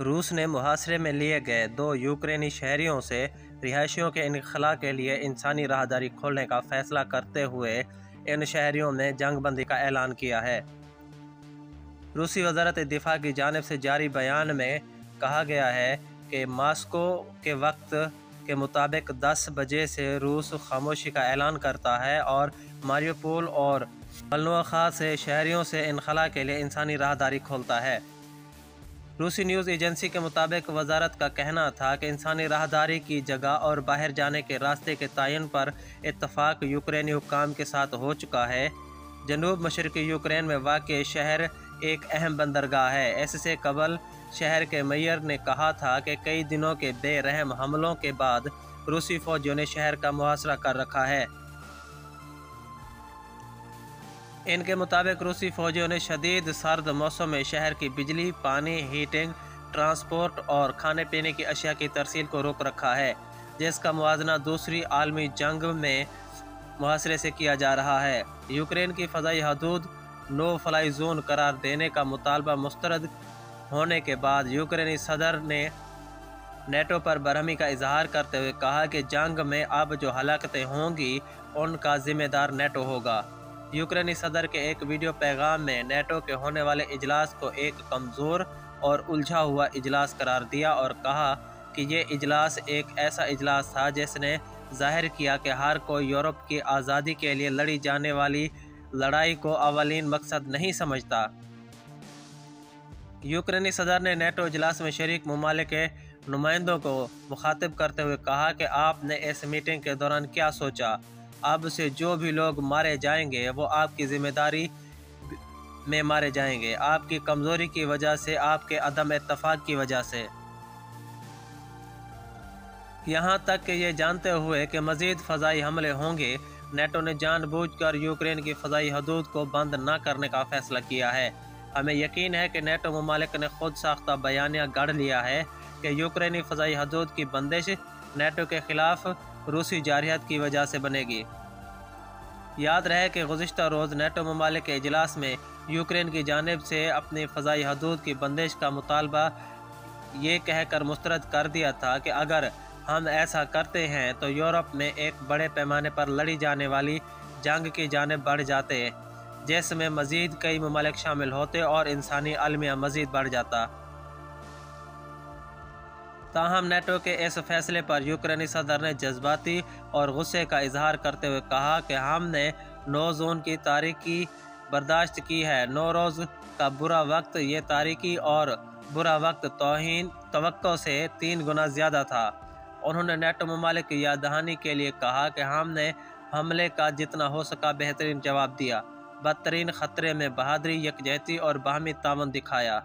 रूस ने मुहासरे में लिए गए 2 यूक्रेनी शहरियों से रिहायशियों के इनखला के लिए इंसानी राहदारी खोलने का फैसला करते हुए इन शहरियों ने जंग बंदी का ऐलान किया है। रूसी वजारत दिफा की जानिब से जारी बयान में कहा गया है कि मॉस्को के वक्त के मुताबिक 10 बजे से रूस खामोशी का ऐलान करता है और मारियोपोल और वोल्नोवा से शहरियों से इनखला के लिए इंसानी राहदारी खोलता है। रूसी न्यूज़ एजेंसी के मुताबिक वजारत का कहना था कि इंसानी राहदारी की जगह और बाहर जाने के रास्ते के तयन पर इत्तफाक यूक्रेनी हुक्काम के साथ हो चुका है। जनूब मशरक़ी यूक्रेन में वाक़ शहर एक अहम बंदरगाह है। इससे कबल शहर के मेयर ने कहा था कि कई दिनों के बेरहम हमलों के बाद रूसी फौजियों ने शहर का मुहासरा कर रखा है। इनके मुताबिक रूसी फौजियों ने शदीद सर्द मौसम में शहर की बिजली, पानी, हीटिंग, ट्रांसपोर्ट और खाने पीने की अशिया की तरसील को रोक रखा है, जिसका मुवाजना दूसरी आलमी जंग में मुहासरे से किया जा रहा है। यूक्रेन की फ़ज़ाई हदूद नो फ्लाई जोन करार देने का मुतालबा मुस्तरद होने के बाद यूक्रेनी सदर ने नेटो पर बरहमी का इजहार करते हुए कहा कि जंग में अब जो हलाकतें होंगी उनका जिम्मेदार नेटो होगा। यूक्रेनी सदर के एक वीडियो पैगाम में नेटो के होने वाले इजलास को एक कमज़ोर और उलझा हुआ इजलास करार दिया और कहा कि ये इजलास एक ऐसा इजलास था जिसने जाहिर किया कि हर कोई यूरोप की आज़ादी के लिए लड़ी जाने वाली लड़ाई को अवलीन मकसद नहीं समझता। यूक्रेनी सदर ने नेटो इजलास में शरीक ममालिक के नुमाइंदों को मुखातिब करते हुए कहा कि आपने इस मीटिंग के दौरान क्या सोचा। अब से जो भी लोग मारे जाएंगे वो आपकी जिम्मेदारी में मारे जाएंगे, आपकी कमज़ोरी की वजह से, आपके अदम इत्तफाक की वजह से। यहाँ तक कि ये जानते हुए कि मज़ीद फ़ज़ाई हमले होंगे, नेटो ने जानबूझकर यूक्रेन की फ़ज़ाई हदूद को बंद न करने का फ़ैसला किया है। हमें यकीन है कि नेटो ममालिक ने खुद साख्ता बयानिया गढ़ लिया है कि यूक्रेनी फ़ज़ाई हदूद की बंदिश नेटो के ख़िलाफ़ रूसी जारहियत की वजह से बनेगी। याद रहे कि गुज़िश्ता रोज़ नेटो ममालिक के इजलास में यूक्रेन की जानिब से अपनी फ़ज़ाई हदूद की बंदिश का मुतालबा ये कहकर मुस्तरद कर दिया था कि अगर हम ऐसा करते हैं तो यूरोप में एक बड़े पैमाने पर लड़ी जाने वाली जंग की जानिब बढ़ जाते, जिसमें मज़ीद कई ममालिक शामिल होते और इंसानी अलमिया मज़ीद बढ़ जाता। ताहम नेटो के इस फैसले पर यूक्रेनी सदर ने जज्बाती और गुस्से का इजहार करते हुए कहा कि हमने नो जोन की तारीकी बर्दाश्त की है। नौरोज़ का बुरा वक्त ये तारीकी और बुरा वक्त तवक्को से 3 गुना ज़्यादा था। उन्होंने नेटो ममालिक की याद दहानी के लिए कहा कि हमने हमले का जितना हो सका बेहतरीन जवाब दिया, बदतरीन ख़तरे में बहादुरी, यकजहती और बाहमी तावन दिखाया।